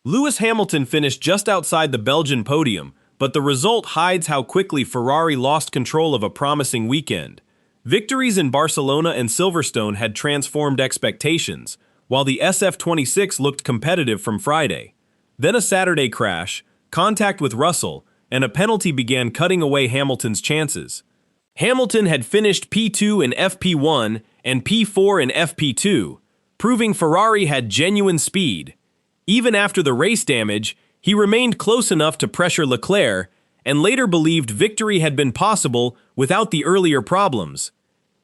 Lewis Hamilton finished just outside the Belgian podium, but the result hides how quickly Ferrari lost control of a promising weekend. Victories in Barcelona and Silverstone had transformed expectations, while the SF26 looked competitive from Friday. Then a Saturday crash, contact with Russell, and a penalty began cutting away Hamilton's chances. Hamilton had finished P2 in FP1 and P4 in FP2, proving Ferrari had genuine speed. Even after the race damage, he remained close enough to pressure Leclerc and later believed victory had been possible without the earlier problems.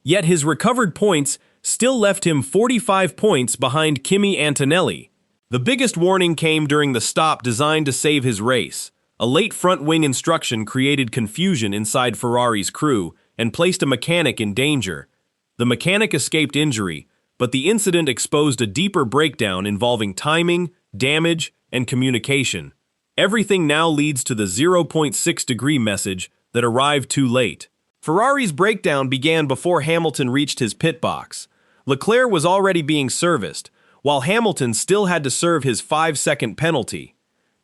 Yet his recovered points still left him 45 points behind Kimi Antonelli. The biggest warning came during the stop designed to save his race. A late front wing instruction created confusion inside Ferrari's crew and placed a mechanic in danger. The mechanic escaped injury, but the incident exposed a deeper breakdown involving timing, damage, and communication. Everything now leads to the 0.6-degree message that arrived too late. Ferrari's breakdown began before Hamilton reached his pit box. Leclerc was already being serviced, while Hamilton still had to serve his 5-second penalty.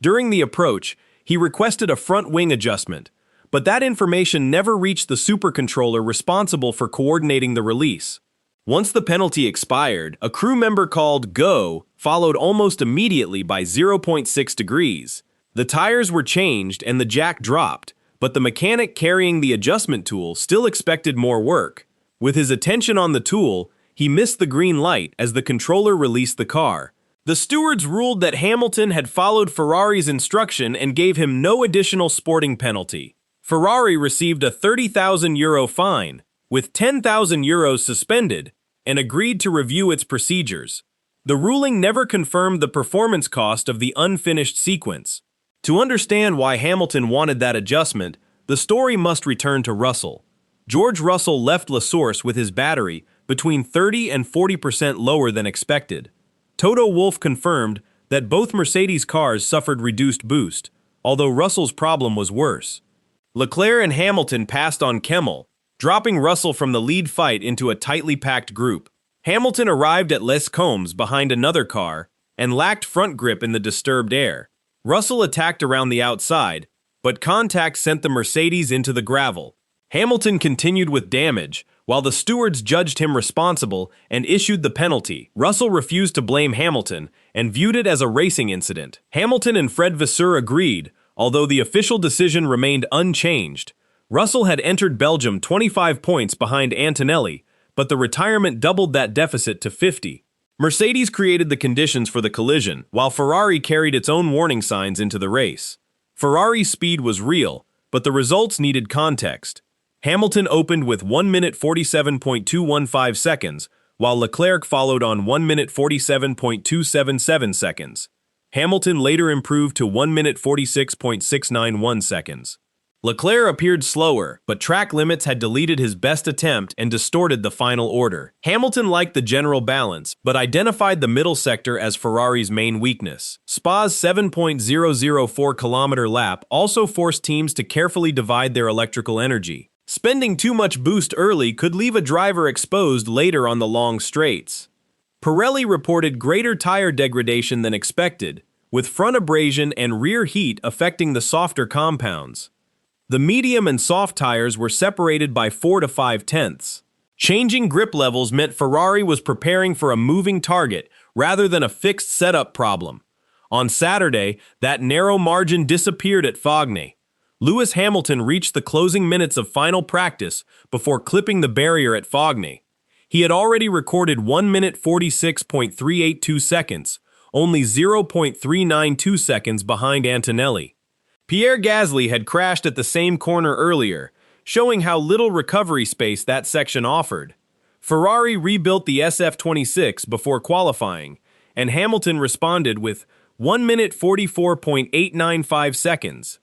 During the approach, he requested a front wing adjustment, but that information never reached the supercontroller responsible for coordinating the release. Once the penalty expired, a crew member called "Go" followed almost immediately by 0.6 degrees. The tires were changed and the jack dropped, but the mechanic carrying the adjustment tool still expected more work. With his attention on the tool, he missed the green light as the controller released the car. The stewards ruled that Hamilton had followed Ferrari's instruction and gave him no additional sporting penalty. Ferrari received a €30,000 fine, with €10,000 suspended, and agreed to review its procedures. The ruling never confirmed the performance cost of the unfinished sequence. To understand why Hamilton wanted that adjustment, the story must return to Russell. George Russell left La Source with his battery between 30 and 40% lower than expected. Toto Wolff confirmed that both Mercedes cars suffered reduced boost, although Russell's problem was worse. Leclerc and Hamilton passed on Kemmel, dropping Russell from the lead fight into a tightly packed group. Hamilton arrived at Les Combes behind another car and lacked front grip in the disturbed air. Russell attacked around the outside, but contact sent the Mercedes into the gravel. Hamilton continued with damage, while the stewards judged him responsible and issued the penalty. Russell refused to blame Hamilton and viewed it as a racing incident. Hamilton and Fred Vasseur agreed, although the official decision remained unchanged. Russell had entered Belgium 25 points behind Antonelli, but the retirement doubled that deficit to 50. Mercedes created the conditions for the collision, while Ferrari carried its own warning signs into the race. Ferrari's speed was real, but the results needed context. Hamilton opened with 1 minute 47.215 seconds, while Leclerc followed on 1 minute 47.277 seconds. Hamilton later improved to 1 minute 46.691 seconds. Leclerc appeared slower, but track limits had deleted his best attempt and distorted the final order. Hamilton liked the general balance, but identified the middle sector as Ferrari's main weakness. Spa's 7.004-kilometer lap also forced teams to carefully divide their electrical energy. Spending too much boost early could leave a driver exposed later on the long straights. Pirelli reported greater tire degradation than expected, with front abrasion and rear heat affecting the softer compounds. The medium and soft tires were separated by 4 to 5 tenths. Changing grip levels meant Ferrari was preparing for a moving target rather than a fixed setup problem. On Saturday, that narrow margin disappeared at Fognay. Lewis Hamilton reached the closing minutes of final practice before clipping the barrier at Fognay. He had already recorded 1 minute 46.382 seconds, only 0.392 seconds behind Antonelli. Pierre Gasly had crashed at the same corner earlier, showing how little recovery space that section offered. Ferrari rebuilt the SF26 before qualifying, and Hamilton responded with 1 minute 44.895 seconds.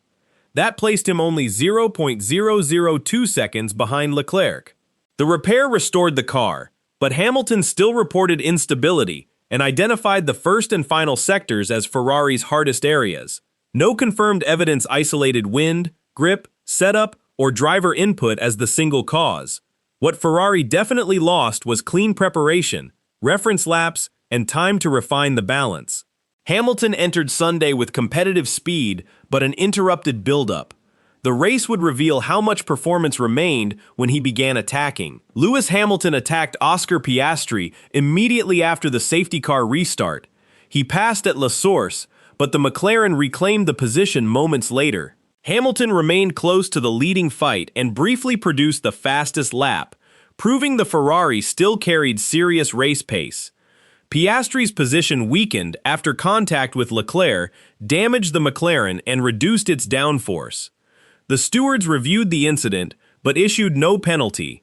That placed him only 0.002 seconds behind Leclerc. The repair restored the car, but Hamilton still reported instability and identified the first and final sectors as Ferrari's hardest areas. No confirmed evidence isolated wind, grip, setup, or driver input as the single cause. What Ferrari definitely lost was clean preparation, reference laps, and time to refine the balance. Hamilton entered Sunday with competitive speed, but an interrupted buildup. The race would reveal how much performance remained when he began attacking. Lewis Hamilton attacked Oscar Piastri immediately after the safety car restart. He passed at La Source, but the McLaren reclaimed the position moments later. Hamilton remained close to the leading fight and briefly produced the fastest lap, proving the Ferrari still carried serious race pace. Piastri's position weakened after contact with Leclerc damaged the McLaren and reduced its downforce. The stewards reviewed the incident, but issued no penalty.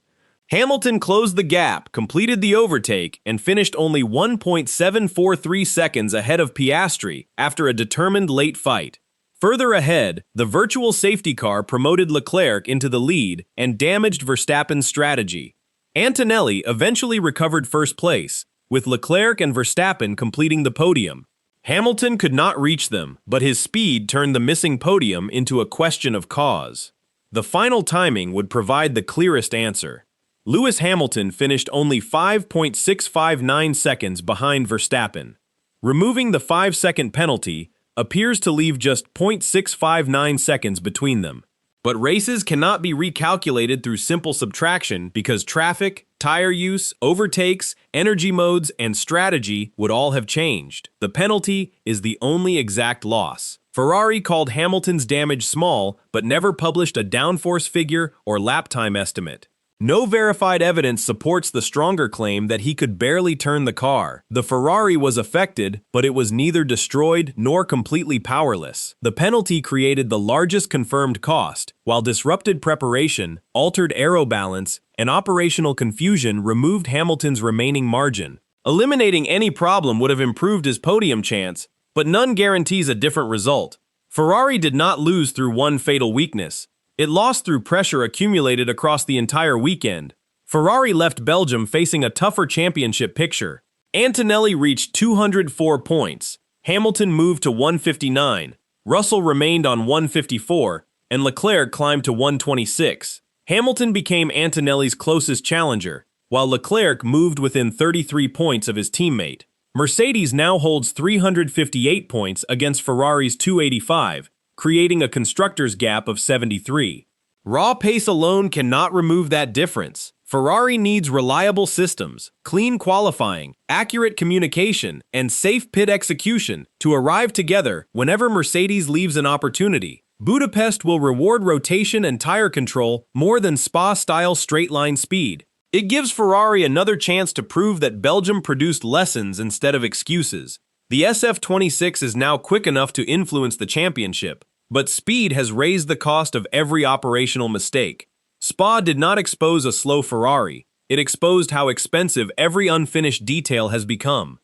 Hamilton closed the gap, completed the overtake, and finished only 1.743 seconds ahead of Piastri after a determined late fight. Further ahead, the virtual safety car promoted Leclerc into the lead and damaged Verstappen's strategy. Antonelli eventually recovered first place, with Leclerc and Verstappen completing the podium. Hamilton could not reach them, but his speed turned the missing podium into a question of cause. The final timing would provide the clearest answer. Lewis Hamilton finished only 5.659 seconds behind Verstappen. Removing the 5-second penalty appears to leave just 0.659 seconds between them. But races cannot be recalculated through simple subtraction because traffic, tire use, overtakes, energy modes, and strategy would all have changed. The penalty is the only exact loss. Ferrari called Hamilton's damage small, but never published a downforce figure or lap time estimate. No verified evidence supports the stronger claim that he could barely turn the car. The Ferrari was affected, but it was neither destroyed nor completely powerless. The penalty created the largest confirmed cost, while disrupted preparation, altered aero balance, and operational confusion removed Hamilton's remaining margin. Eliminating any problem would have improved his podium chance, but none guarantees a different result. Ferrari did not lose through one fatal weakness. It lost through pressure accumulated across the entire weekend. Ferrari left Belgium facing a tougher championship picture. Antonelli reached 204 points. Hamilton moved to 159. Russell remained on 154, and Leclerc climbed to 126. Hamilton became Antonelli's closest challenger, while Leclerc moved within 33 points of his teammate. Mercedes now holds 358 points against Ferrari's 285, creating a constructors' gap of 73. Raw pace alone cannot remove that difference. Ferrari needs reliable systems, clean qualifying, accurate communication, and safe pit execution to arrive together whenever Mercedes leaves an opportunity. Budapest will reward rotation and tire control more than Spa-style straight-line speed. It gives Ferrari another chance to prove that Belgium produced lessons instead of excuses. The SF26 is now quick enough to influence the championship, but speed has raised the cost of every operational mistake. Spa did not expose a slow Ferrari. It exposed how expensive every unfinished detail has become.